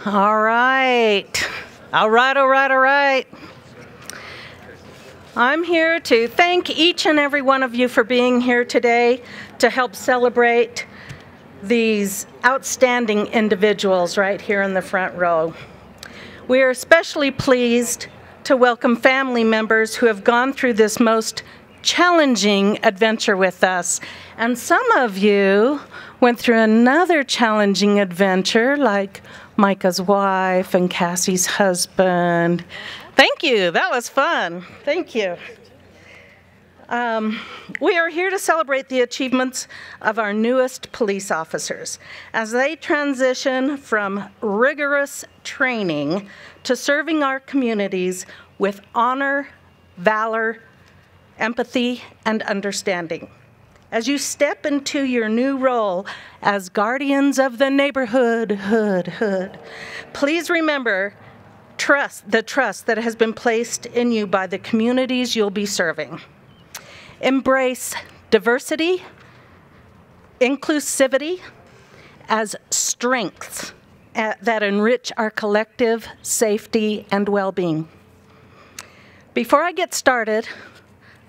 All right. All right, all right, all right. I'm here to thank each and every one of you for being here today to help celebrate these outstanding individuals right here in the front row. We are especially pleased to welcome family members who have gone through this most challenging adventure with us. And some of you went through another challenging adventure, like Micah's wife and Cassie's husband. Thank you. That was fun. Thank you. We are here to celebrate the achievements of our newest police officers as they transition from rigorous training to serving our communities with honor, valor, empathy, and understanding. As you step into your new role as guardians of the neighborhood, please remember the trust that has been placed in you by the communities you'll be serving. Embrace diversity, inclusivity as strengths that enrich our collective safety and well-being. Before I get started,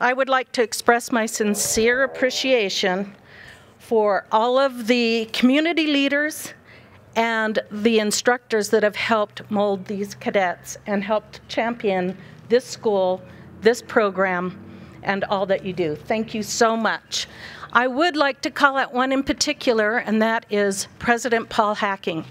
I would like to express my sincere appreciation for all of the community leaders and the instructors that have helped mold these cadets and helped champion this school, this program, and all that you do. Thank you so much. I would like to call out one in particular, and that is President Paul Hacking,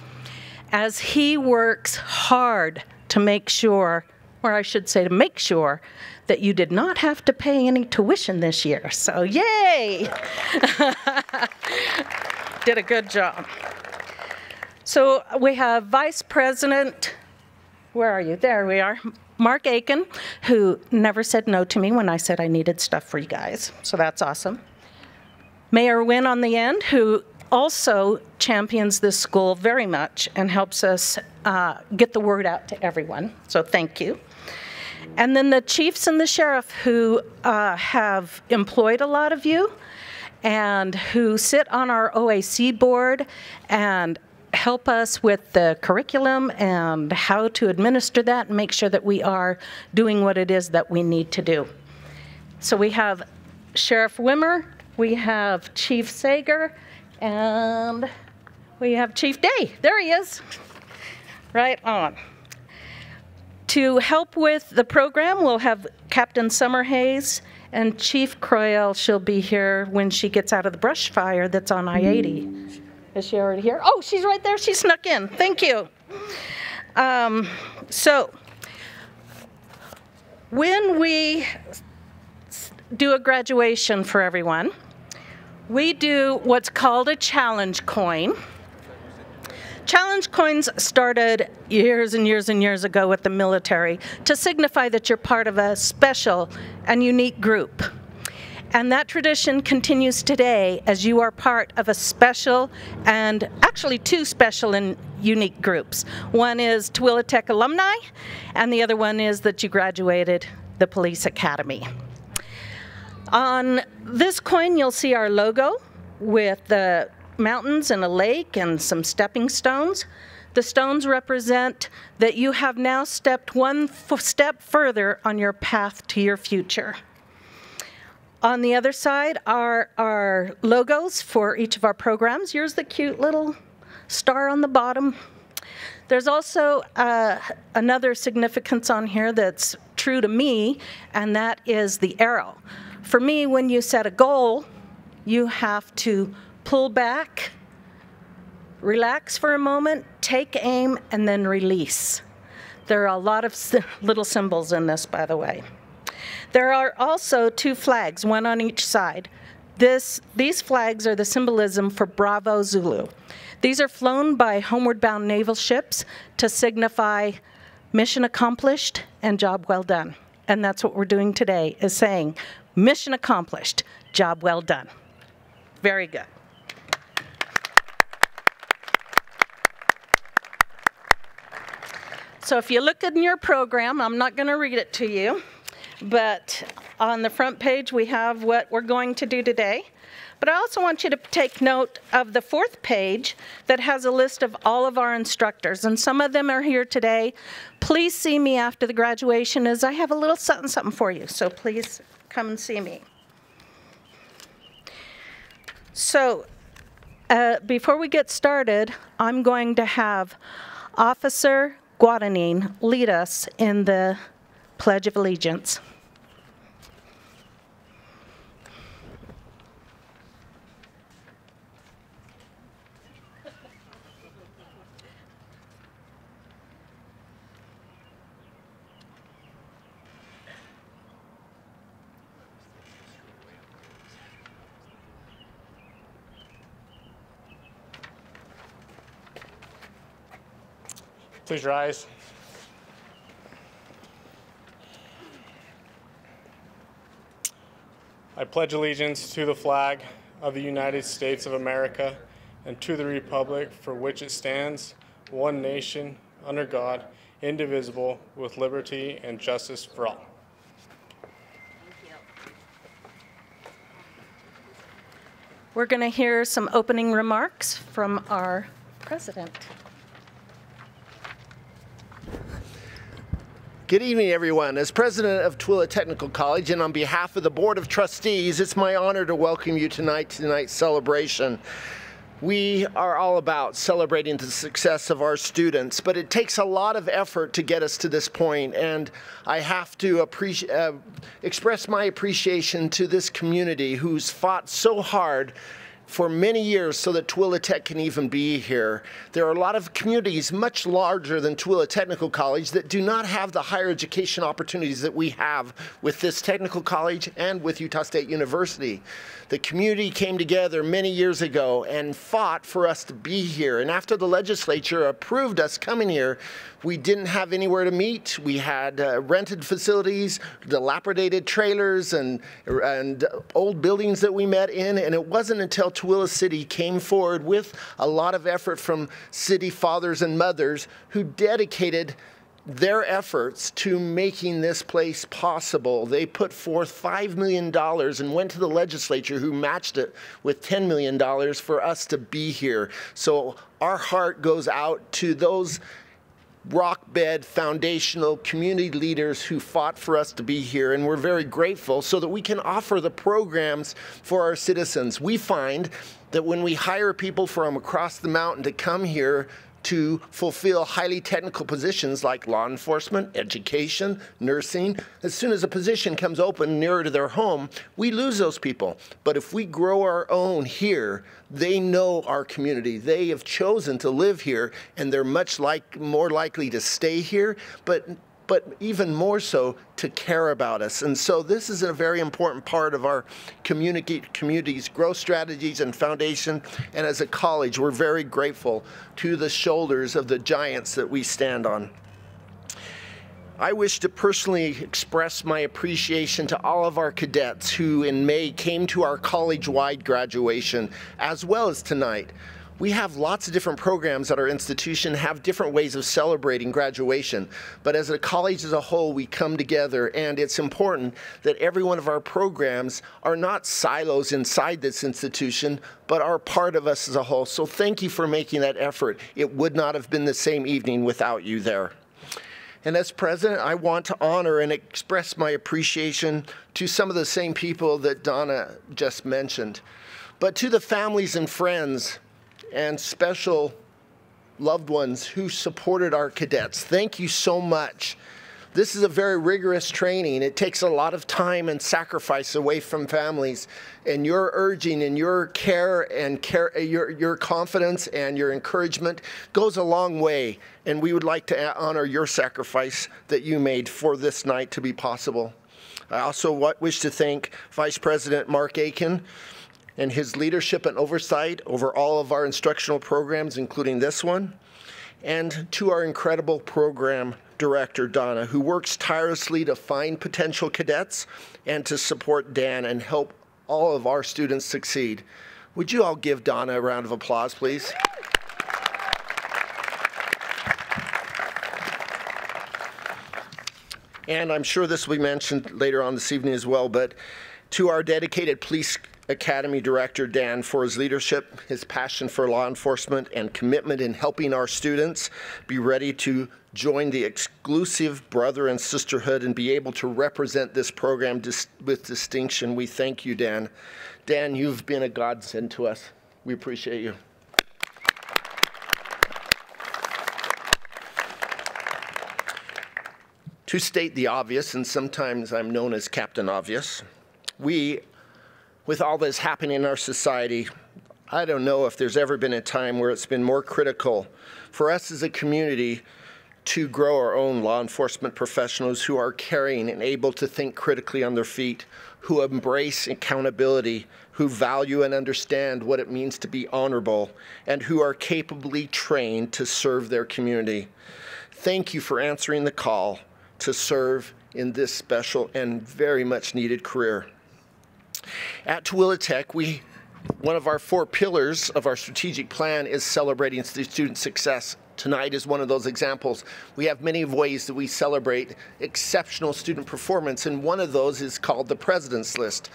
as he works hard to make sure, or I should say to make sure, that you did not have to pay any tuition this year. So yay! Did a good job. So we have Vice President, where are you? There we are. Mark Aiken, who never said no to me when I said I needed stuff for you guys. So that's awesome. Mayor Wynn on the end, who also champions this school very much and helps us get the word out to everyone. So thank you. And then the chiefs and the sheriff who have employed a lot of you and who sit on our OAC board and help us with the curriculum and how to administer that and make sure that we are doing what it is that we need to do. So we have Sheriff Wimmer, we have Chief Sager, and we have Chief Day. There he is. Right on. To help with the program, we'll have Captain Summerhays and Chief Croyle. She'll be here when she gets out of the brush fire that's on I-80. Is she already here? Oh, she's right there. She snuck in. Thank you. So when we do a graduation for everyone, we do what's called a challenge coin. Challenge coins started years and years and years ago with the military to signify that you're part of a special and unique group. And that tradition continues today as you are part of a special and actually two special and unique groups. One is Tooele Tech alumni, and the other one is that you graduated the police academy. On this coin, you'll see our logo with the mountains and a lake and some stepping stones. The stones represent that you have now stepped one step further on your path to your future. On the other side are our logos for each of our programs. Here's the cute little star on the bottom. There's also another significance on here that's true to me, and that is the arrow. For me, when you set a goal, you have to pull back, relax for a moment, take aim, and then release. There are a lot of little symbols in this, by the way. There are also two flags, one on each side. These flags are the symbolism for Bravo Zulu. These are flown by homeward-bound naval ships to signify mission accomplished and job well done. And that's what we're doing today, is saying, mission accomplished, job well done. Very good. So if you look in your program, I'm not going to read it to you, but on the front page we have what we're going to do today. But I also want you to take note of the 4th page that has a list of all of our instructors, and some of them are here today. Please see me after the graduation, as I have a little something for you, so please come and see me. So, before we get started, I'm going to have Officer Guadagnine lead us in the Pledge of Allegiance. Please rise. I pledge allegiance to the flag of the United States of America and to the republic for which it stands, one nation, under God, indivisible, with liberty and justice for all. We're going to hear some opening remarks from our president. Good evening, everyone. As president of Tooele Technical College and on behalf of the Board of Trustees, it's my honor to welcome you tonight to tonight's celebration. We are all about celebrating the success of our students, but it takes a lot of effort to get us to this point, and I have to express my appreciation to this community who's fought so hard for many years so that Tooele Tech can even be here. There are a lot of communities much larger than Tooele Technical College that do not have the higher education opportunities that we have with this technical college and with Utah State University. The community came together many years ago and fought for us to be here. And after the legislature approved us coming here, we didn't have anywhere to meet. We had rented facilities, dilapidated trailers, and old buildings that we met in. And it wasn't until Tooele City came forward with a lot of effort from city fathers and mothers who dedicated their efforts to making this place possible. They put forth $5 million and went to the legislature, who matched it with $10 million for us to be here. So our heart goes out to those rock bed foundational community leaders who fought for us to be here, and we're very grateful so that we can offer the programs for our citizens. We find that when we hire people from across the mountain to come here to fulfill highly technical positions like law enforcement, education, nursing, as soon as a position comes open nearer to their home, we lose those people. But if we grow our own here, they know our community. They have chosen to live here, and they're much more likely to stay here, but even more so to care about us. And so this is a very important part of our community's growth strategies and foundation. And as a college, we're very grateful to the shoulders of the giants that we stand on. I wish to personally express my appreciation to all of our cadets who in May came to our college-wide graduation, as well as tonight. We have lots of different programs at our institution, have different ways of celebrating graduation. But as a college as a whole, we come together, and it's important that every one of our programs are not silos inside this institution, but are part of us as a whole. So thank you for making that effort. It would not have been the same evening without you there. And as president, I want to honor and express my appreciation to some of the same people that Donna just mentioned, but to the families and friends and special loved ones who supported our cadets. Thank you so much. This is a very rigorous training. It takes a lot of time and sacrifice away from families, and your urging and your care and your confidence and your encouragement goes a long way, and we would like to honor your sacrifice that you made for this night to be possible. I also wish to thank Vice President Mark Aiken and his leadership and oversight over all of our instructional programs, including this one, and to our incredible program director, Donna, who works tirelessly to find potential cadets and to support Dan and help all of our students succeed. Would you all give Donna a round of applause, please? And I'm sure this will be mentioned later on this evening as well, but to our dedicated police Academy Director Dan for his leadership, his passion for law enforcement, and commitment in helping our students be ready to join the exclusive brother and sisterhood and be able to represent this program with distinction. We thank you, Dan. Dan, you've been a godsend to us. We appreciate you. To state the obvious, and sometimes I'm known as Captain Obvious, with all this happening in our society, I don't know if there's ever been a time where it's been more critical for us as a community to grow our own law enforcement professionals who are caring and able to think critically on their feet, who embrace accountability, who value and understand what it means to be honorable, and who are capably trained to serve their community. Thank you for answering the call to serve in this special and very much needed career. At Tooele Tech, one of our 4 pillars of our strategic plan is celebrating student success. Tonight is one of those examples. We have many ways that we celebrate exceptional student performance, and one of those is called the President's List.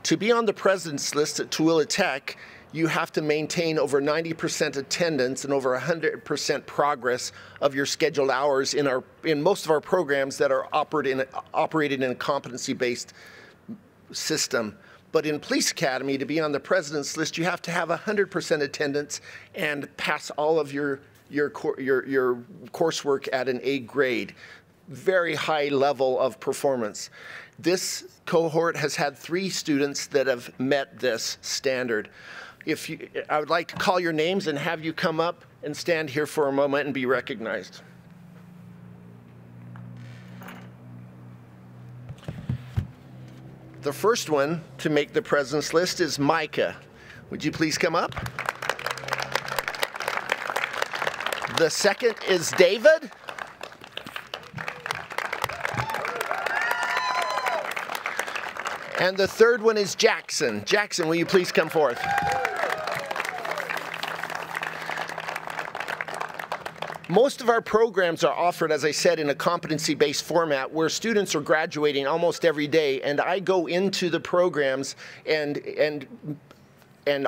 To be on the President's List at Tooele Tech, you have to maintain over 90% attendance and over 100% progress of your scheduled hours in most of our programs that are operated in a competency-based system. But in Police Academy, to be on the President's List, you have to have 100% attendance and pass all of your coursework at an A grade. Very high level of performance. This cohort has had 3 students that have met this standard. I would like to call your names and have you come up and stand here for a moment and be recognized. The first one to make the President's List is Micah. Would you please come up? The second is David. And the third one is Jackson. Jackson, will you please come forth? Most of our programs are offered, as I said, in a competency-based format where students are graduating almost every day, and I go into the programs and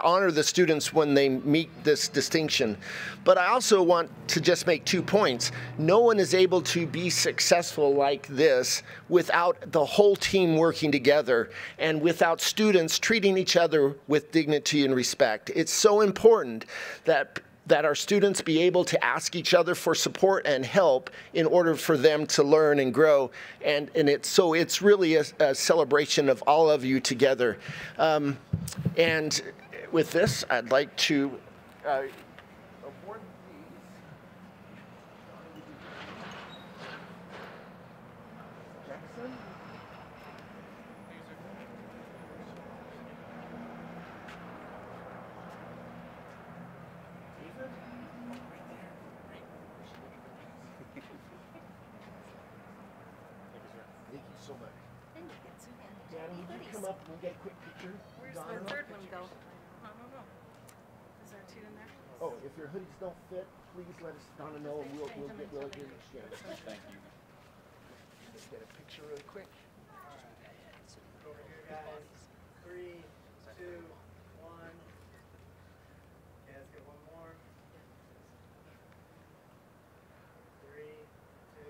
honor the students when they meet this distinction. But I also want to just make 2 points. No one is able to be successful like this without the whole team working together and without students treating each other with dignity and respect. It's so important that our students be able to ask each other for support and help in order for them to learn and grow. And it's really a celebration of all of you together. And with this, I'd like to award these. Jackson? Thank you so much. Dan, would you come up and we'll get a quick picture? Where's the third one go? I don't know. Is there 2 in there? Oh, if your hoodies don't fit, please let us Donna know and we'll get your exchange. Thank you. Let's get a picture really quick. Over here, guys. 3, 2, 1. Okay, let's get one more. 3, 2,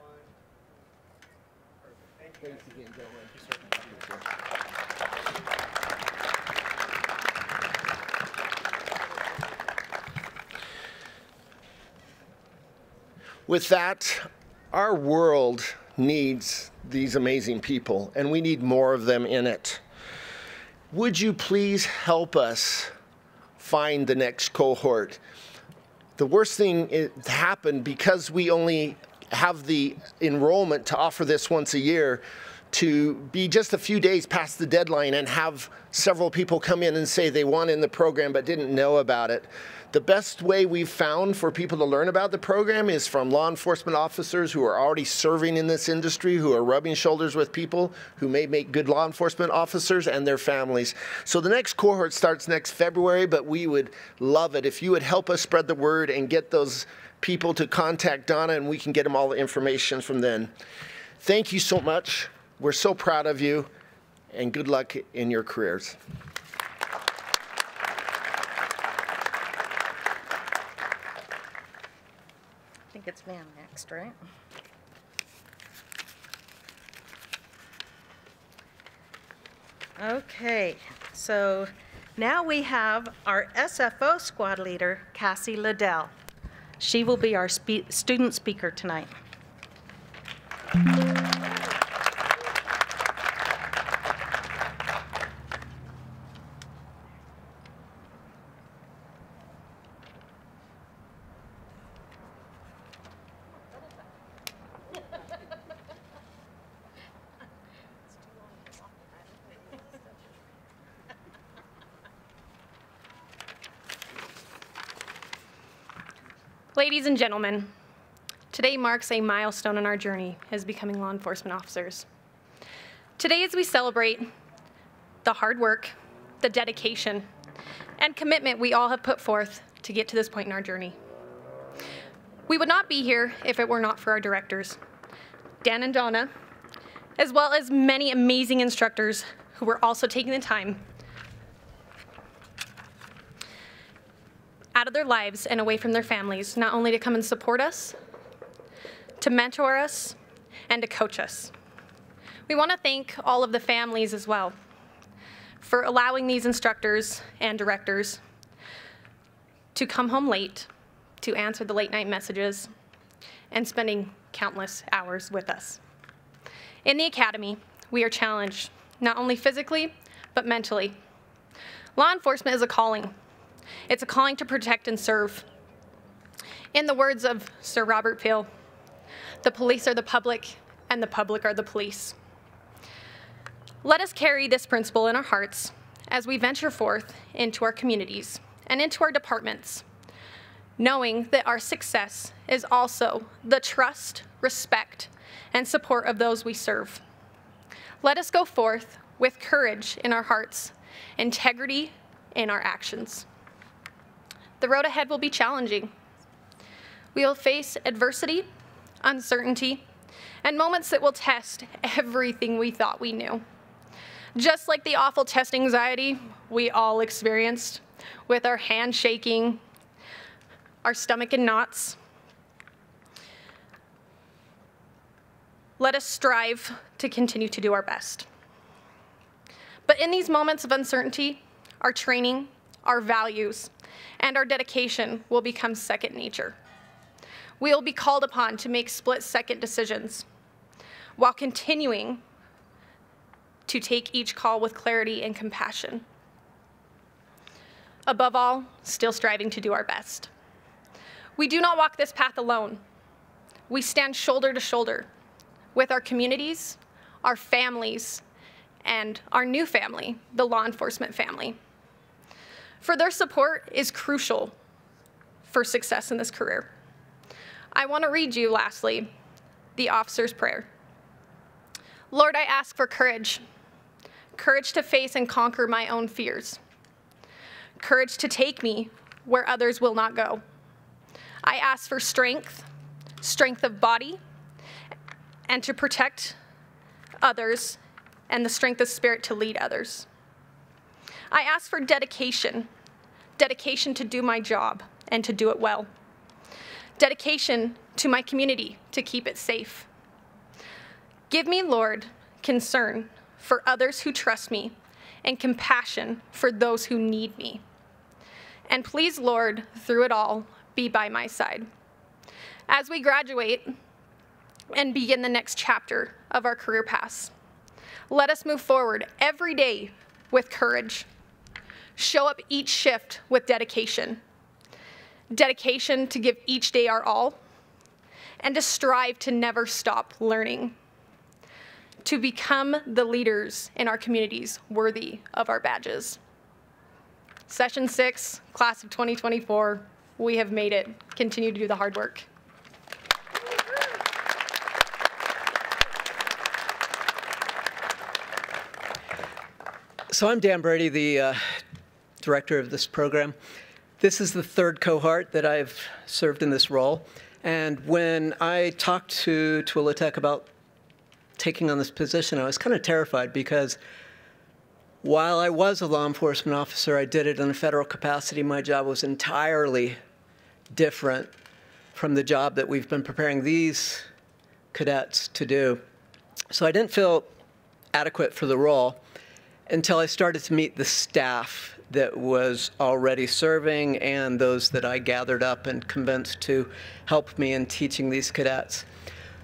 1. Perfect. Thank you. Thanks again, gentlemen. With that, our world needs these amazing people, and we need more of them in it. Would you please help us find the next cohort? The worst thing that happened, because we only have the enrollment to offer this once a year, to be just a few days past the deadline and have several people come in and say they want in the program but didn't know about it. The best way we've found for people to learn about the program is from law enforcement officers who are already serving in this industry, who are rubbing shoulders with people who may make good law enforcement officers and their families. So the next cohort starts next February, but we would love it if you would help us spread the word and get those people to contact Donna, and we can get them all the information from then. Thank you so much. We're so proud of you, and good luck in your careers. I think it's Van next, right? Okay, so now we have our SFO squad leader, Cassie Liddell. She will be our student speaker tonight. Ladies and gentlemen, today marks a milestone in our journey as becoming law enforcement officers. Today, as we celebrate the hard work, the dedication, and commitment we all have put forth to get to this point in our journey. We would not be here if it were not for our directors, Dan and Donna, as well as many amazing instructors who were also taking the time out of their lives and away from their families, not only to come and support us, to mentor us, and to coach us. We want to thank all of the families as well for allowing these instructors and directors to come home late, to answer the late night messages, and spending countless hours with us. In the academy, we are challenged, not only physically, but mentally. Law enforcement is a calling. It's a calling to protect and serve. In the words of Sir Robert Peel, the police are the public, and the public are the police. Let us carry this principle in our hearts as we venture forth into our communities and into our departments, knowing that our success is also the trust, respect, and support of those we serve. Let us go forth with courage in our hearts, integrity in our actions. The road ahead will be challenging. We will face adversity, uncertainty, and moments that will test everything we thought we knew. Just like the awful test anxiety we all experienced, with our hands shaking, our stomach in knots. Let us strive to continue to do our best. But in these moments of uncertainty, our training, our values, and our dedication will become second nature. We will be called upon to make split-second decisions while continuing to take each call with clarity and compassion. Above all, still striving to do our best. We do not walk this path alone. We stand shoulder to shoulder with our communities, our families, and our new family, the law enforcement family. For their support is crucial for success in this career. I want to read you, lastly, the officer's prayer. Lord, I ask for courage. Courage to face and conquer my own fears. Courage to take me where others will not go. I ask for strength, strength of body, and to protect others, and the strength of spirit to lead others. I ask for dedication, dedication to do my job and to do it well. Dedication to my community to keep it safe. Give me, Lord, concern for others who trust me and compassion for those who need me. And please, Lord, through it all, be by my side. As we graduate and begin the next chapter of our career paths, let us move forward every day with courage. Show up each shift with dedication. Dedication to give each day our all, and to strive to never stop learning. To become the leaders in our communities worthy of our badges. Session 6, class of 2024, we have made it. Continue to do the hard work. So I'm Dan Brady, the director of this program. This is the third cohort that I've served in this role. And when I talked to Tooele Tech about taking on this position, I was kind of terrified because While I was a law enforcement officer, I did it in a federal capacity. My job was entirely different from the job that we've been preparing these cadets to do. So I didn't feel adequate for the role until I started to meet the staff that was already serving and those that I gathered up and convinced to help me in teaching these cadets.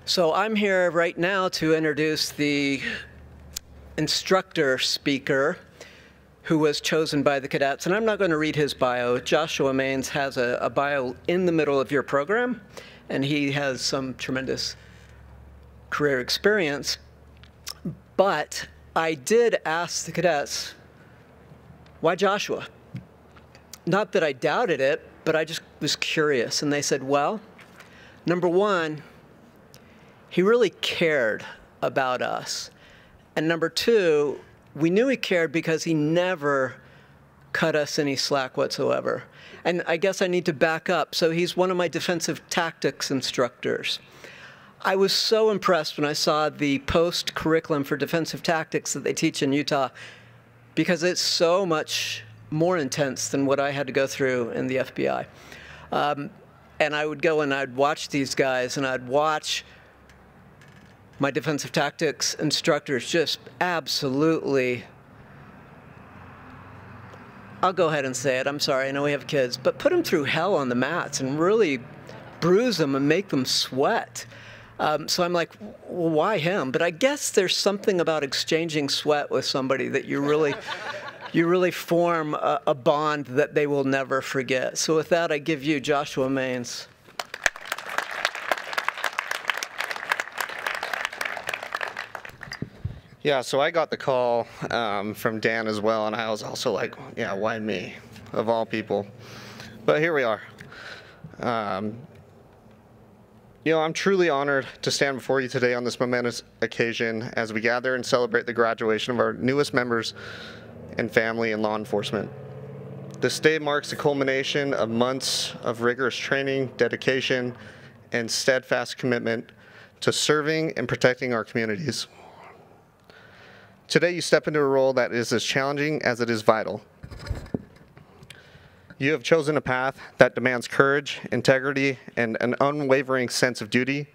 So I'm here right now to introduce the instructor speaker who was chosen by the cadets. And I'm not going to read his bio. Joshua Maines has a bio in the middle of your program, and he has some tremendous career experience. But I did ask the cadets, why Joshua? Not that I doubted it, but I just was curious. And they said, well, number one, he really cared about us. And number two, we knew he cared because he never cut us any slack whatsoever. And I guess I need to back up. So he's one of my defensive tactics instructors. I was so impressed when I saw the post-curriculum for defensive tactics that they teach in Utah, because it's so much more intense than what I had to go through in the FBI. And I would go and I'd watch these guys, and I'd watch my defensive tactics instructors just absolutely, I'll go ahead and say it, I'm sorry, I know we have kids, but put them through hell on the mats and really bruise them and make them sweat. So I'm like, well, why him? But I guess there's something about exchanging sweat with somebody that you really form a bond that they will never forget. So with that, I give you Joshua Maines. Yeah, so I got the call from Dan as well, and I was also like, yeah, why me, of all people? But here we are. You know, I'm truly honored to stand before you today on this momentous occasion as we gather and celebrate the graduation of our newest members and family in law enforcement. This day marks the culmination of months of rigorous training, dedication, and steadfast commitment to serving and protecting our communities. Today, you step into a role that is as challenging as it is vital. You have chosen a path that demands courage, integrity, and an unwavering sense of duty.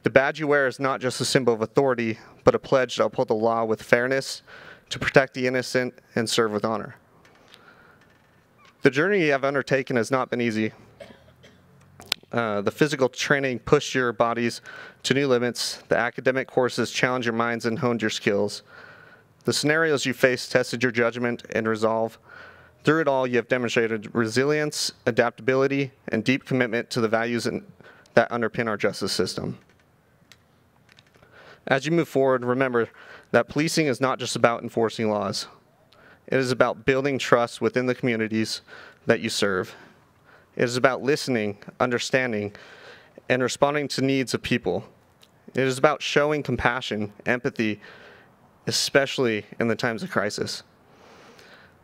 The badge you wear is not just a symbol of authority, but a pledge to uphold the law with fairness, to protect the innocent, and serve with honor. The journey you have undertaken has not been easy. The physical training pushed your bodies to new limits. The academic courses challenged your minds and honed your skills. The scenarios you faced tested your judgment and resolve. Through it all, you have demonstrated resilience, adaptability, and deep commitment to the values that underpin our justice system. As you move forward, remember that policing is not just about enforcing laws. It is about building trust within the communities that you serve. It is about listening, understanding, and responding to needs of people. It is about showing compassion, empathy, especially in the times of crisis.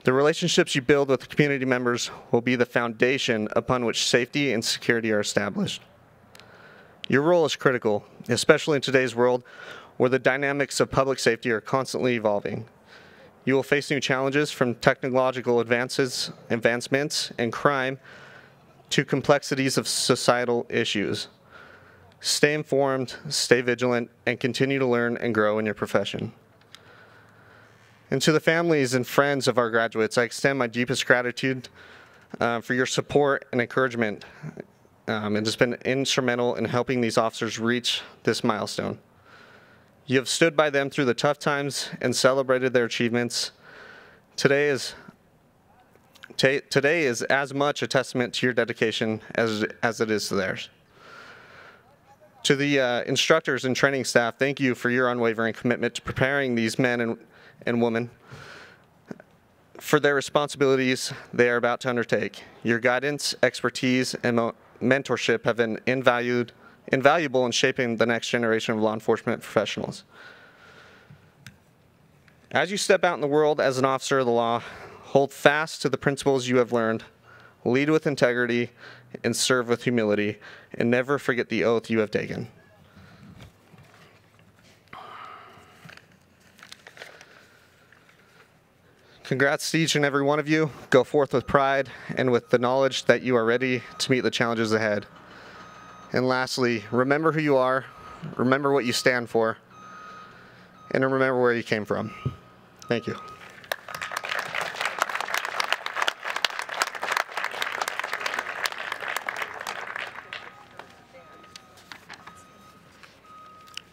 The relationships you build with community members will be the foundation upon which safety and security are established. Your role is critical, especially in today's world where the dynamics of public safety are constantly evolving. You will face new challenges from technological advancements and crime to complexities of societal issues. Stay informed, stay vigilant, and continue to learn and grow in your profession. And to the families and friends of our graduates, I extend my deepest gratitude for your support and encouragement. It has been instrumental in helping these officers reach this milestone. You have stood by them through the tough times and celebrated their achievements. Today is as much a testament to your dedication as it is to theirs. To the instructors and training staff, thank you for your unwavering commitment to preparing these men and women for their responsibilities they are about to undertake. Your guidance, expertise, and mentorship have been invaluable in shaping the next generation of law enforcement professionals. As you step out in the world as an officer of the law, hold fast to the principles you have learned, lead with integrity, and serve with humility, and never forget the oath you have taken. Congrats to each and every one of you. Go forth with pride and with the knowledge that you are ready to meet the challenges ahead. And lastly, remember who you are, remember what you stand for, and remember where you came from. Thank you.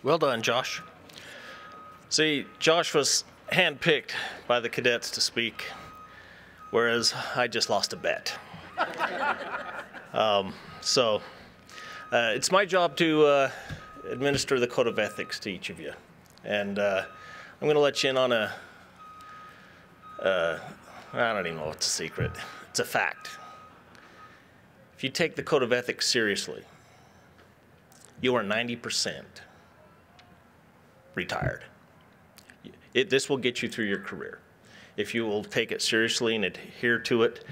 Well done, Josh. See, Josh was handpicked by the cadets to speak, whereas I just lost a bet. It's my job to administer the code of ethics to each of you. And I'm going to let you in on I don't even know what's a secret. It's a fact. If you take the code of ethics seriously, you are 90% retired. This will get you through your career. If you will take it seriously and adhere to it,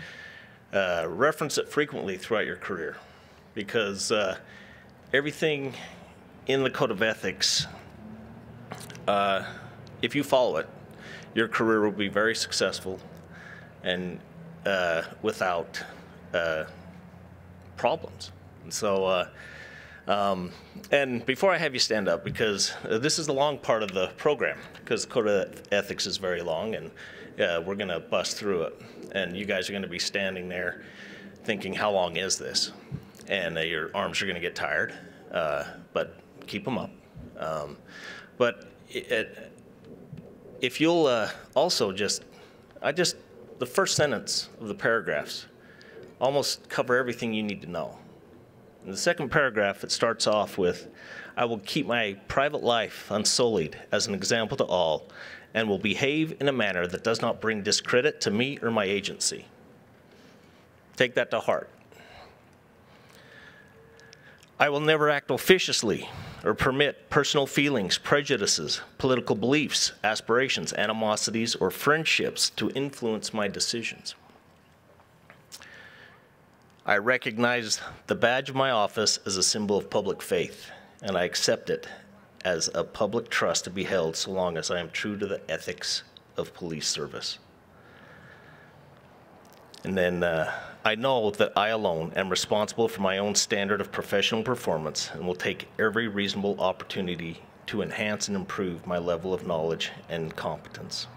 reference it frequently throughout your career, because everything in the code of ethics, if you follow it, your career will be very successful and without problems. And so, and before I have you stand up, because this is the long part of the program, because the code of ethics is very long, and we're going to bust through it. And you guys are going to be standing there thinking, how long is this? And your arms are going to get tired, but keep them up. If you'll also the first sentence of the paragraphs almost cover everything you need to know. In the second paragraph, it starts off with, I will keep my private life unsullied as an example to all, and will behave in a manner that does not bring discredit to me or my agency. Take that to heart. I will never act officiously or permit personal feelings, prejudices, political beliefs, aspirations, animosities, or friendships to influence my decisions. I recognize the badge of my office as a symbol of public faith, and I accept it as a public trust to be held so long as I am true to the ethics of police service. And then I know that I alone am responsible for my own standard of professional performance and will take every reasonable opportunity to enhance and improve my level of knowledge and competence.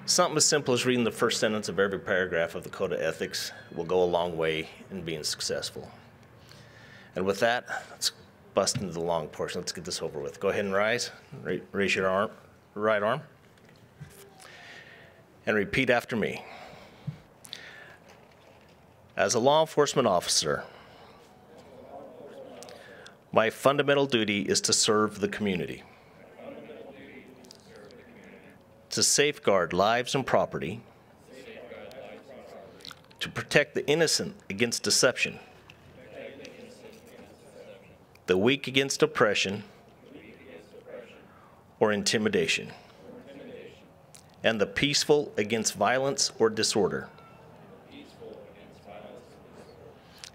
Something as simple as reading the first sentence of every paragraph of the Code of Ethics will go a long way in being successful. And with that, let's bust into the long portion. Let's get this over with. Go ahead and rise. Raise your right arm. And repeat after me. As a law enforcement officer, my fundamental duty is to serve the community, to safeguard lives and property, to protect the innocent against deception, the weak against oppression or intimidation, and the peaceful against violence or disorder,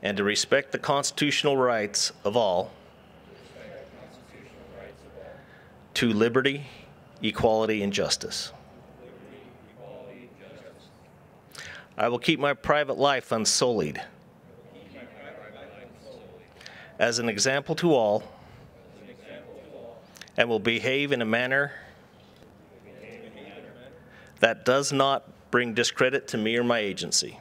and to respect the constitutional rights of all to liberty, equality, and justice. I will keep my private life unsullied as an example to all, and will behave in a manner that does not bring discredit to me or my agency.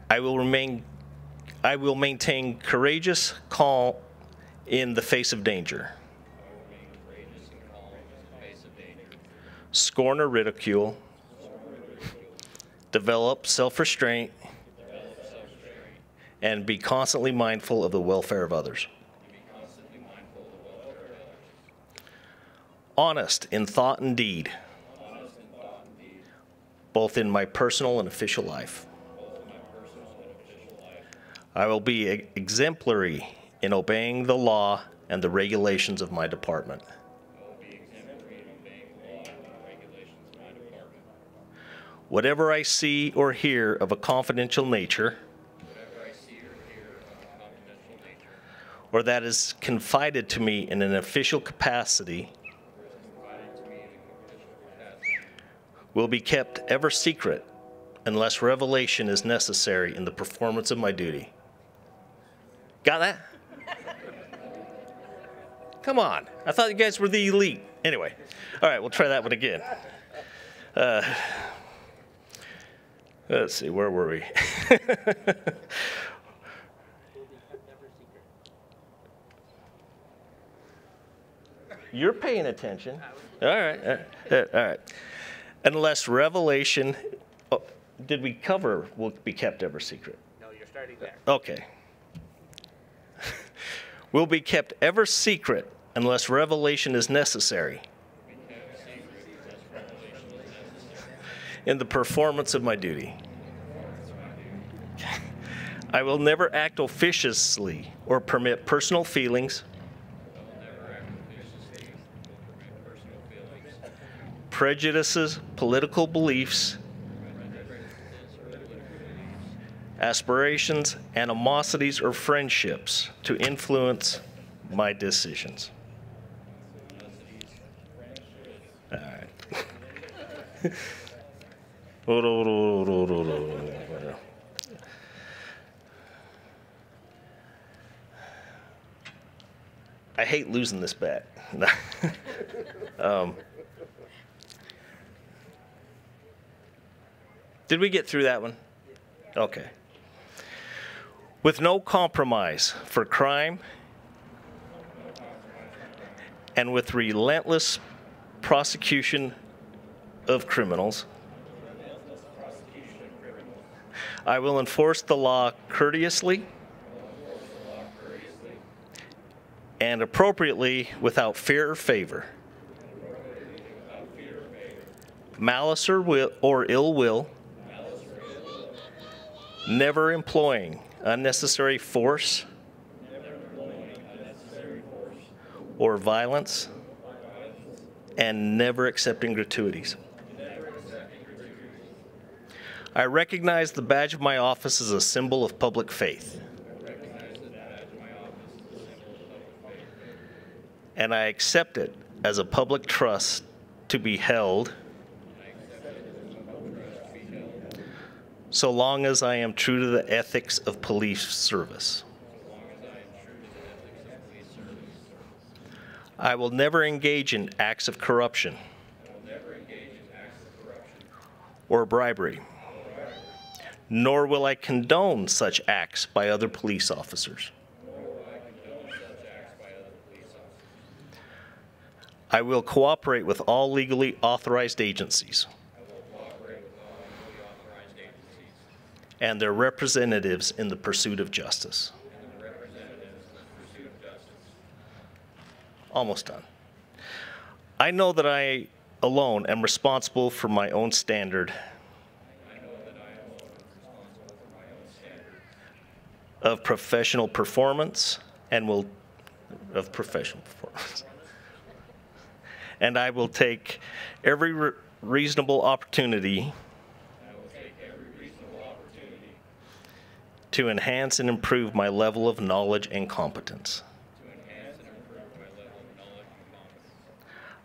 I will maintain courageous calm in the face of danger. Scorn or ridicule. Develop self-restraint. And be constantly mindful of the welfare of others. Honest in thought and deed, both in my personal and official life. I will be exemplary in obeying the law and the regulations of my department. Whatever I see or hear of a confidential nature, or that is confided to me in an official capacity, will be kept ever secret unless revelation is necessary in the performance of my duty. Got that? Come on. I thought you guys were the elite. Anyway, all right, we'll try that one again. Let's see, where were we? You're paying attention. All right, all right. Unless revelation, oh, did we cover will be kept ever secret? No, you're starting there. Okay. Will be kept ever secret unless revelation is necessary in the performance of my duty. I will never act officiously or permit personal feelings, prejudices, political beliefs, aspirations, animosities, or friendships to influence my decisions. All right. I hate losing this bet. Did we get through that one? Okay. With no compromise for crime and with relentless prosecution of criminals, I will enforce the law courteously and appropriately without fear or favor, malice or ill will, never employing unnecessary force or violence, and never accepting gratuities. I recognize the badge of my office as a symbol of public faith. And I accept it as a public trust to be held so long as I am true to the ethics of police service. I will never engage in acts of corruption or bribery, nor will I condone such acts by other police officers. I will cooperate with all legally authorized agencies and their representatives in the pursuit of justice. Almost done. I know that I alone am responsible for my own standard of professional performance and and I will take every reasonable opportunity to enhance and improve my level of knowledge and competence.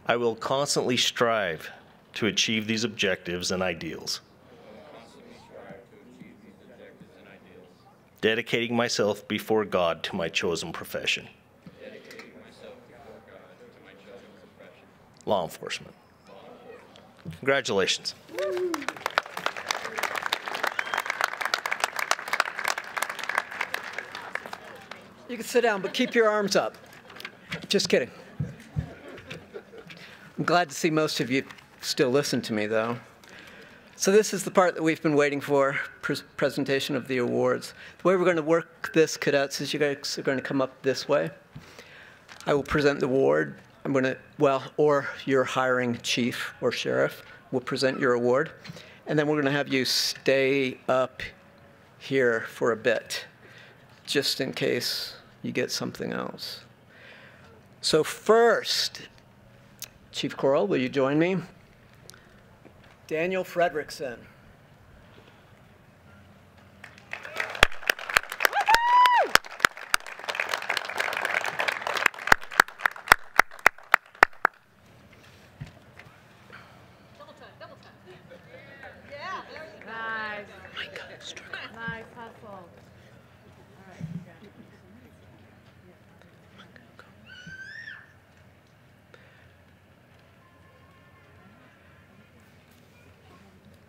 I will constantly strive to achieve these objectives and ideals, dedicating myself before God to my chosen profession. Law enforcement. Congratulations. You can sit down, but keep your arms up. Just kidding. I'm glad to see most of you still listen to me, though. So this is the part that we've been waiting for, presentation of the awards. The way we're going to work this, cadets, is you guys are going to come up this way. I will present the award. I'm going to, or your hiring chief or sheriff will present your award. And then we're going to have you stay up here for a bit, just in case you get something else. So first, Chief Coral, will you join me? Daniel Fredrickson.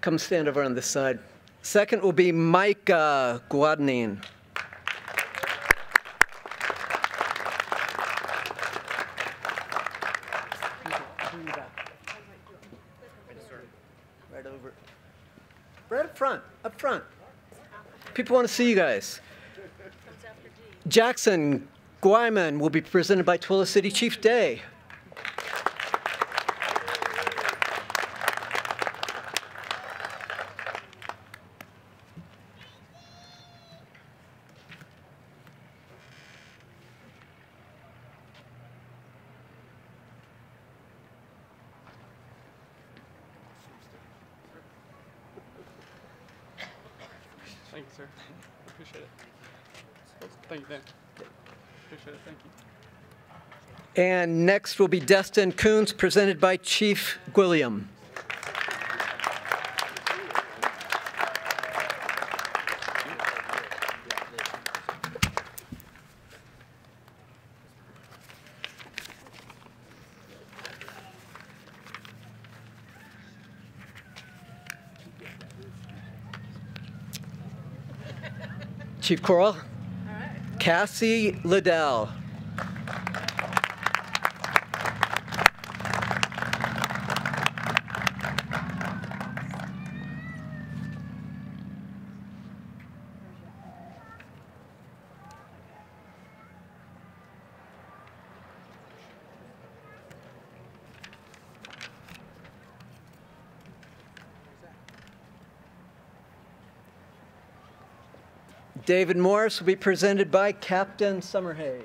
come stand over on this side. Second will be Mike Guadagnin. Right over. Right up front, up front. People want to see you guys. Jackson Guayman will be presented by Tooele City Chief Day. Thank you, sir. Appreciate it. Thank you, Dan. Appreciate it. Thank you. And next will be Destin Coons, presented by Chief Gwilliam. Chief Coral. Cassie Liddell. David Morris will be presented by Captain Summerhays.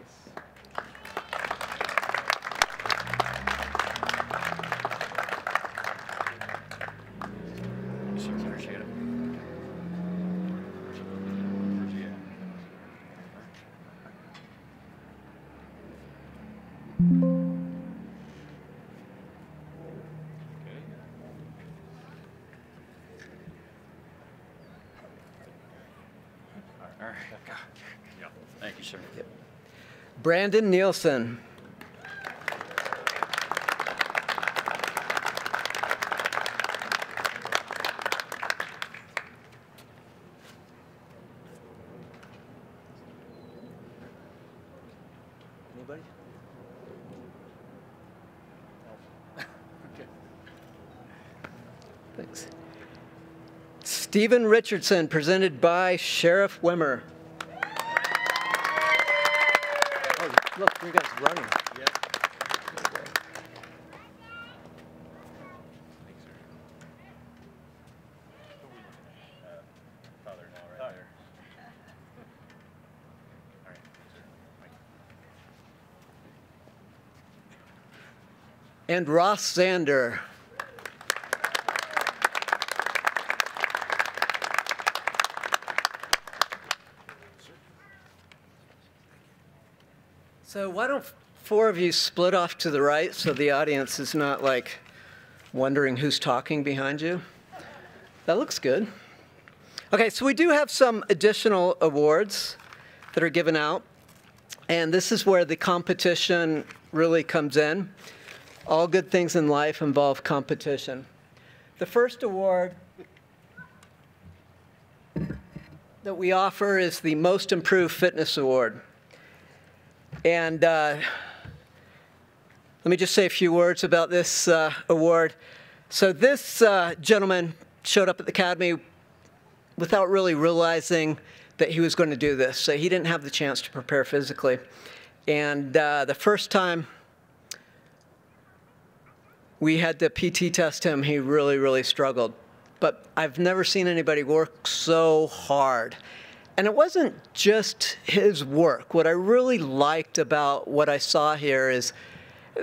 All right. Yeah. Thank you, sir. Yep. Brandon Nielsen. Anybody? Okay. Thanks. Stephen Richardson, presented by Sheriff Wimmer. Oh, look, you guys running. Yeah. Father now, right there. All right. And Ross Zander. So why don't four of you split off to the right so the audience is not like wondering who's talking behind you? That looks good. Okay, so we do have some additional awards that are given out. And this is where the competition really comes in. All good things in life involve competition. The first award that we offer is the Most Improved Fitness Award. And let me just say a few words about this award. So this gentleman showed up at the academy without really realizing that he was going to do this. So he didn't have the chance to prepare physically. And the first time we had to PT test him, he really, really struggled. But I've never seen anybody work so hard. And it wasn't just his work. What I really liked about what I saw here is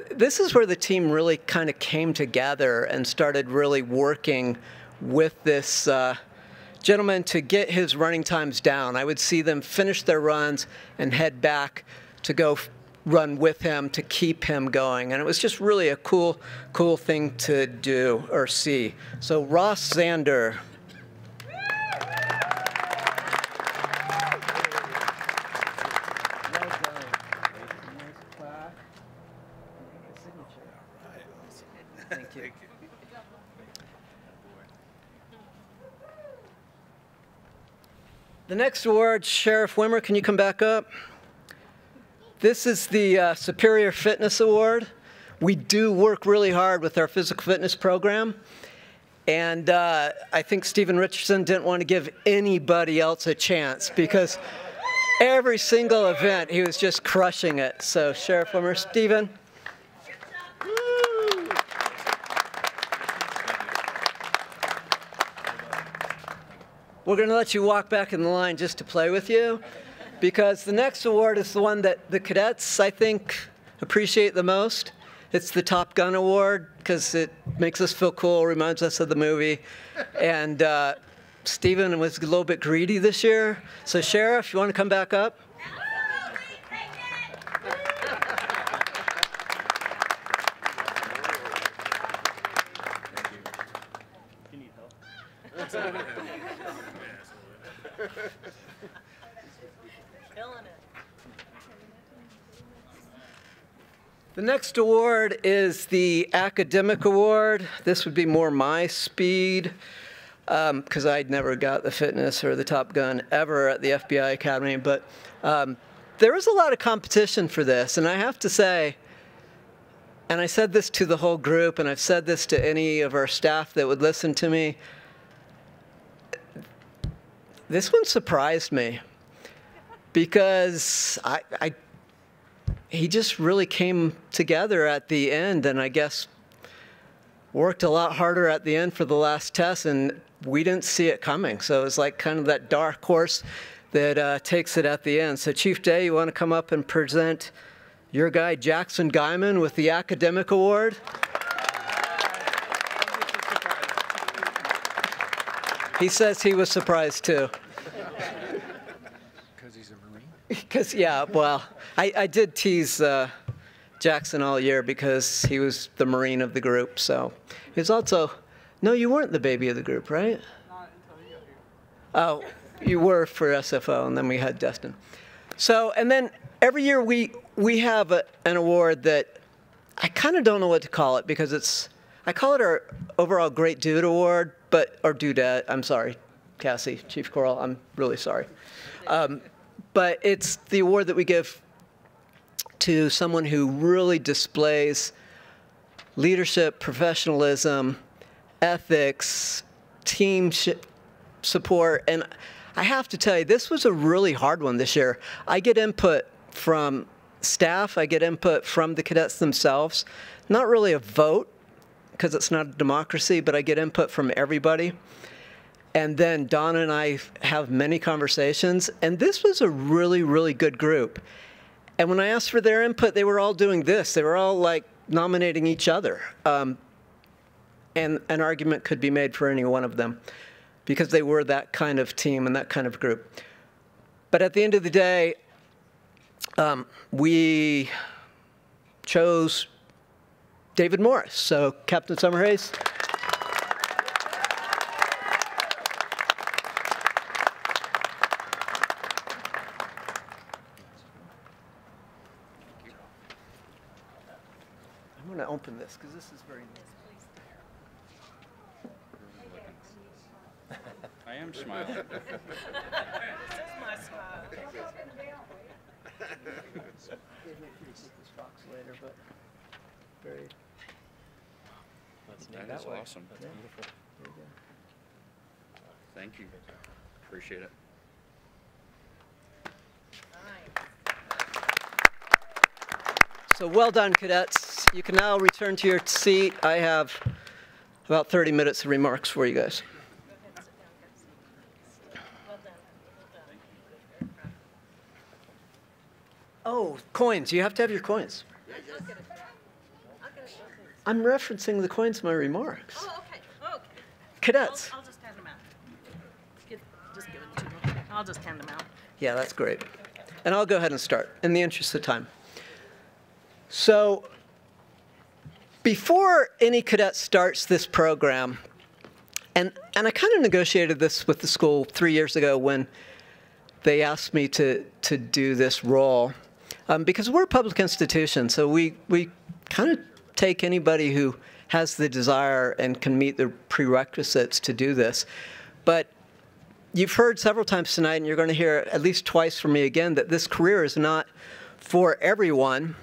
this is where the team really kind of came together and started really working with this gentleman to get his running times down. I would see them finish their runs and head back to go run with him to keep him going. And it was just really a cool thing to do or see. So Ross Zander. The next award, Sheriff Wimmer, can you come back up? This is the Superior Fitness Award. We do work really hard with our physical fitness program. And I think Stephen Richardson didn't want to give anybody else a chance because every single event he was just crushing it. So Sheriff Wimmer, Stephen. We're going to let you walk back in the line just to play with you, because the next award is the one that the cadets, I think, appreciate the most. It's the Top Gun Award, because it makes us feel cool, reminds us of the movie. And Stephen was a little bit greedy this year. So Sheriff, you want to come back up? The next award is the Academic Award. This would be more my speed, because I'd never got the fitness or the Top Gun ever at the FBI Academy. But there was a lot of competition for this, and I have to say, and I said this to the whole group, and I've said this to any of our staff that would listen to me, this one surprised me, because he just really came together at the end, and I guess worked a lot harder at the end for the last test, and we didn't see it coming. So it was like kind of that dark horse that takes it at the end. So Chief Day, you want to come up and present your guy, Jackson Guyman, with the Academic Award? He says he was surprised too. Because he's a Marine? Because, yeah, well, I did tease Jackson all year because he was the Marine of the group. So he was also, no, you weren't the baby of the group, right? Not until you got here. Oh, you were for SFO, and then we had Destin. So, and then every year we have an award that I kind of don't know what to call it, because I call it our overall Great Dude Award, or Dudette, I'm sorry, Cassie, Chief Coral, I'm really sorry. But it's the award that we give to someone who really displays leadership, professionalism, ethics, team support. And I have to tell you, this was a really hard one this year. I get input from staff, I get input from the cadets themselves. Not really a vote, because it's not a democracy, but I get input from everybody. And then Donna and I have many conversations, and this was a really, really good group. And when I asked for their input, they were all doing this. They were all like nominating each other. And an argument could be made for any one of them, because they were that kind of team and that kind of group. But at the end of the day, we chose David Morris. So Captain Summerhays. I'm going to open this because this is very nice. I am smiling. This is my smile. Later, but very. That is awesome. That's beautiful. There you go. Thank you. Appreciate it. So well done, cadets. You can now return to your seat. I have about 30 minutes of remarks for you guys. Oh, coins. You have to have your coins. I'm referencing the coins in my remarks. Oh, okay. Oh, okay. Cadets. I'll just hand them out. Just give it to me. I'll just hand them out. Yeah, that's great. And I'll go ahead and start in the interest of time. So before any cadet starts this program, and I kind of negotiated this with the school 3 years ago when they asked me to do this role, because we're a public institution, so we kind of take anybody who has the desire and can meet the prerequisites to do this. But you've heard several times tonight, and you're going to hear at least twice from me again, that this career is not for everyone.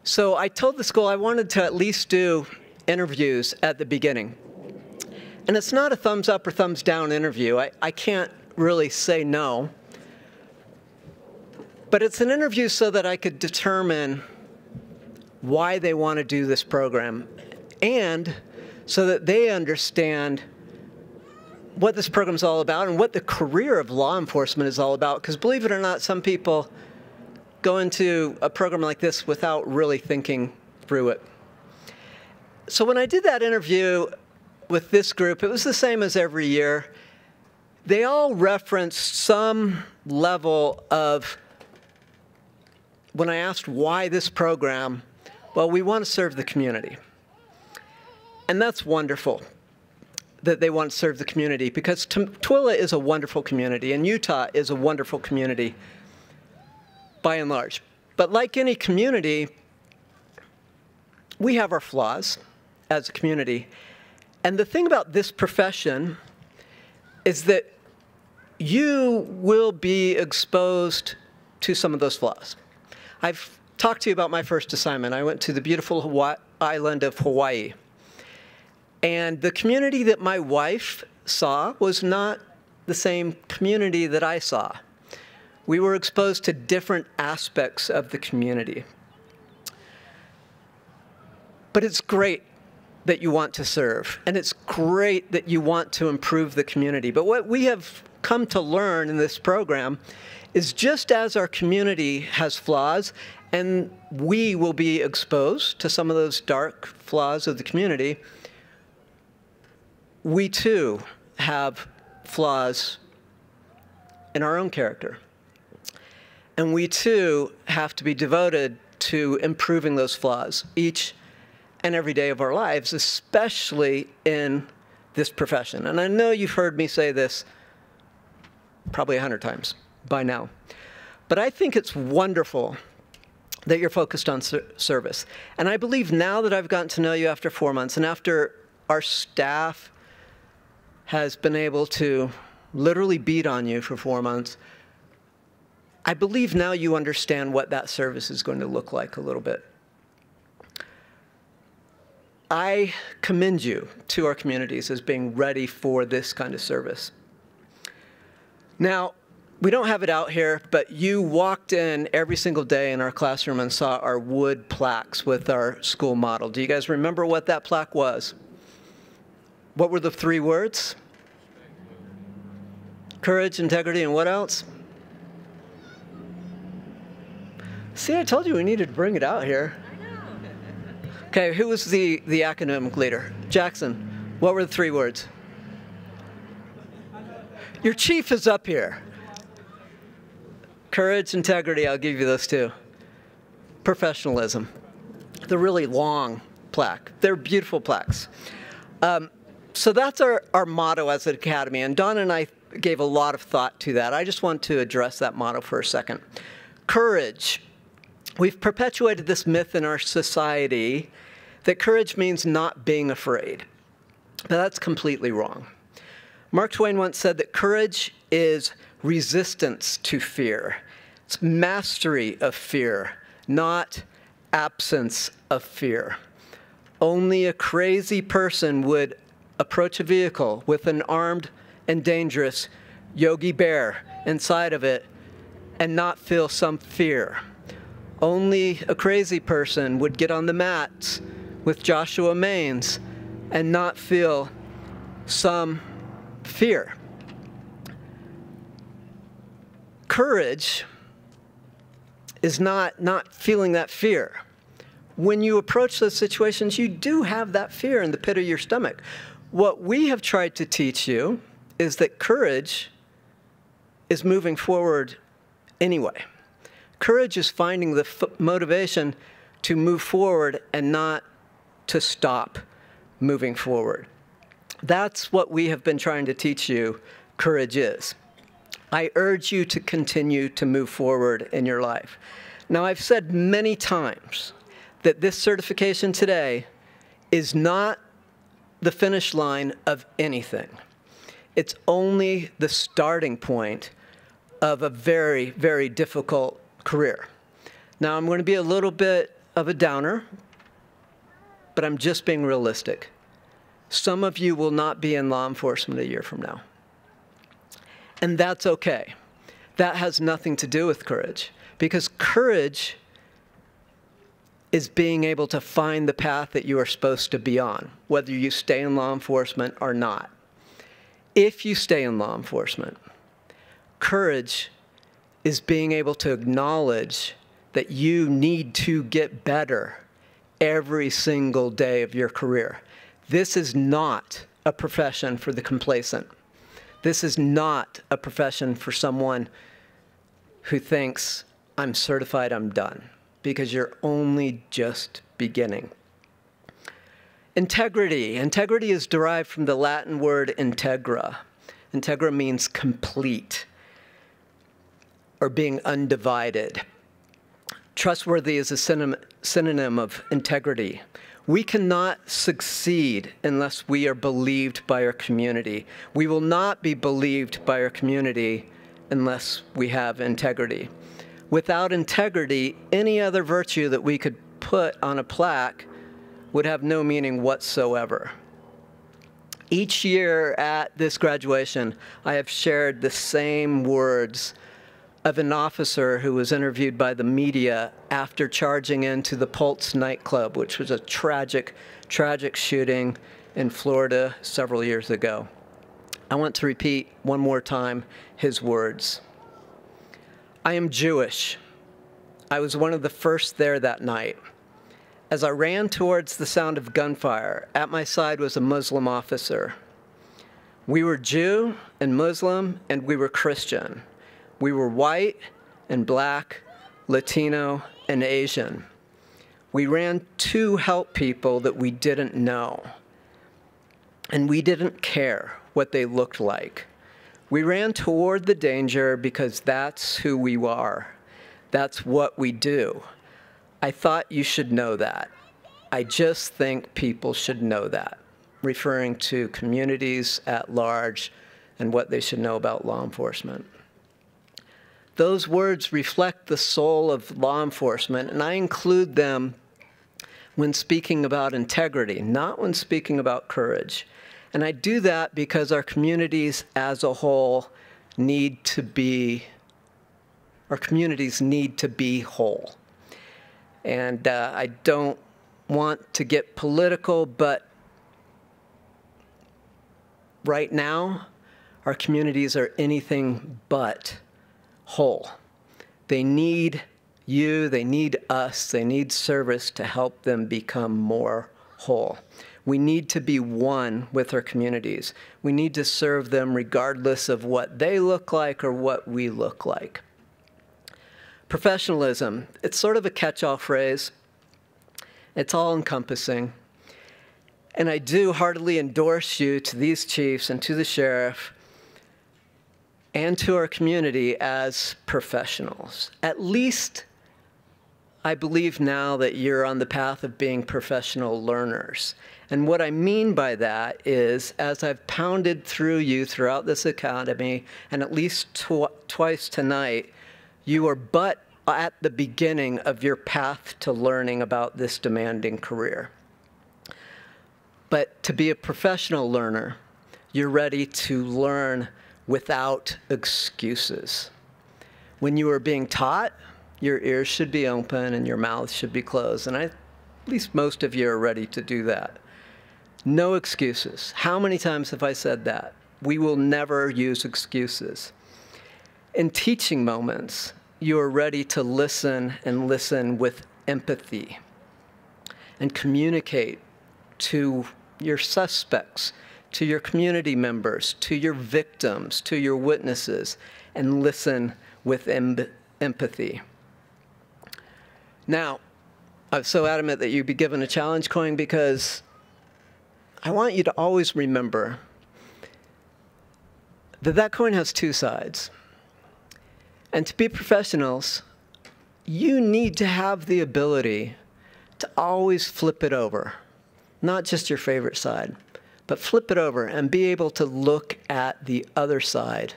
So I told the school I wanted to at least do interviews at the beginning. And it's not a thumbs up or thumbs down interview. I can't really say no. But it's an interview so that I could determine why they want to do this program, and so that they understand what this program is all about and what the career of law enforcement is all about. Because believe it or not, some people go into a program like this without really thinking through it. So when I did that interview with this group, it was the same as every year. They all referenced some level of, when I asked why this program, well, we want to serve the community. And that's wonderful that they want to serve the community, because Tooele is a wonderful community, and Utah is a wonderful community by and large. But like any community, we have our flaws as a community. And the thing about this profession is that you will be exposed to some of those flaws. I've talked to you about my first assignment. I went to the beautiful island of Hawaii. And the community that my wife saw was not the same community that I saw. We were exposed to different aspects of the community. But it's great that you want to serve, and it's great that you want to improve the community. But what we have come to learn in this program is, just as our community has flaws, and we will be exposed to some of those dark flaws of the community, we too have flaws in our own character. And we too have to be devoted to improving those flaws each and every day of our lives, especially in this profession. And I know you've heard me say this probably 100 times by now. But I think it's wonderful that you're focused on service. And I believe now that I've gotten to know you after 4 months, and after our staff has been able to literally beat on you for 4 months, I believe now you understand what that service is going to look like a little bit. I commend you to our communities as being ready for this kind of service. Now, we don't have it out here, but you walked in every single day in our classroom and saw our wood plaques with our school model. Do you guys remember what that plaque was? What were the 3 words? Courage, integrity, and what else? See, I told you we needed to bring it out here. Okay, who was the academic leader? Jackson, what were the 3 words? Your chief is up here. Courage, integrity, I'll give you those 2. Professionalism. The really long plaque. They're beautiful plaques. So that's our motto as an academy, and Don and I gave a lot of thought to that. I just want to address that motto for a second. Courage. We've perpetuated this myth in our society that courage means not being afraid. But that's completely wrong. Mark Twain once said that courage is resistance to fear. It's mastery of fear, not absence of fear. Only a crazy person would approach a vehicle with an armed and dangerous Yogi Bear inside of it and not feel some fear. Only a crazy person would get on the mats with Joshua Maines and not feel some fear. Courage is not feeling that fear. When you approach those situations, you do have that fear in the pit of your stomach. What we have tried to teach you is that courage is moving forward anyway. Courage is finding the motivation to move forward and not to stop moving forward. That's what we have been trying to teach you courage is. I urge you to continue to move forward in your life. Now, I've said many times that this certification today is not the finish line of anything. It's only the starting point of a very, very difficult career. Now, I'm going to be a little bit of a downer, but I'm just being realistic. Some of you will not be in law enforcement a year from now. And that's okay. That has nothing to do with courage, because courage is being able to find the path that you are supposed to be on, whether you stay in law enforcement or not. If you stay in law enforcement, courage is being able to acknowledge that you need to get better every single day of your career. This is not a profession for the complacent. This is not a profession for someone who thinks, I'm certified, I'm done, because you're only just beginning. Integrity. Integrity is derived from the Latin word integra. Integra means complete, or being undivided. Trustworthy is a synonym of integrity. We cannot succeed unless we are believed by our community. We will not be believed by our community unless we have integrity. Without integrity, any other virtue that we could put on a plaque would have no meaning whatsoever. Each year at this graduation, I have shared the same words of an officer who was interviewed by the media after charging into the Pulse nightclub, which was a tragic, tragic shooting in Florida several years ago. I want to repeat one more time his words. I am Jewish. I was one of the first there that night. As I ran towards the sound of gunfire, at my side was a Muslim officer. We were Jew and Muslim, and we were Christian. We were white and black, Latino and Asian. We ran to help people that we didn't know, and we didn't care what they looked like. We ran toward the danger because that's who we are. That's what we do. I thought you should know that. I just think people should know that, referring to communities at large and what they should know about law enforcement. Those words reflect the soul of law enforcement, and I include them when speaking about integrity, not when speaking about courage. And I do that because our communities as a whole need to be, our communities need to be whole. And I don't want to get political, but right now, our communities are anything but whole. They need you, they need us, they need service to help them become more whole. We need to be one with our communities. We need to serve them regardless of what they look like or what we look like. Professionalism, it's sort of a catch-all phrase. It's all-encompassing. And I do heartily endorse you to these chiefs and to the sheriff and to our community as professionals. At least I believe now that you're on the path of being professional learners. And what I mean by that is, as I've pounded through you throughout this academy, and at least twice tonight, you are but at the beginning of your path to learning about this demanding career. But to be a professional learner, you're ready to learn without excuses. When you are being taught, your ears should be open and your mouth should be closed. And at least most of you are ready to do that. No excuses. How many times have I said that? We will never use excuses. In teaching moments, you are ready to listen and listen with empathy and communicate to your suspects, to your community members, to your victims, to your witnesses, and listen with empathy. Now, I'm so adamant that you be given a challenge coin because I want you to always remember that that coin has two sides. And to be professionals, you need to have the ability to always flip it over. Not just your favorite side, but flip it over and be able to look at the other side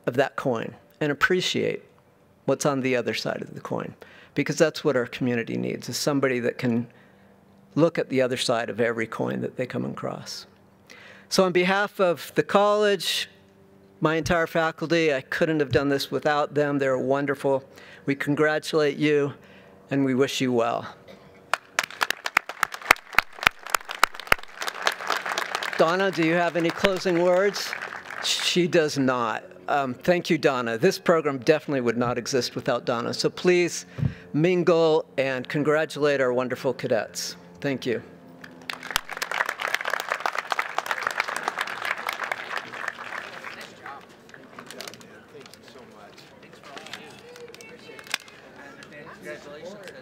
of that coin and appreciate what's on the other side of the coin, because that's what our community needs, is somebody that can look at the other side of every coin that they come across. So on behalf of the college, my entire faculty, I couldn't have done this without them. They're wonderful. We congratulate you, and we wish you well. Donna, do you have any closing words? She does not. Thank you, Donna. This program definitely would not exist without Donna. So please mingle and congratulate our wonderful cadets. Thank you. Congratulations.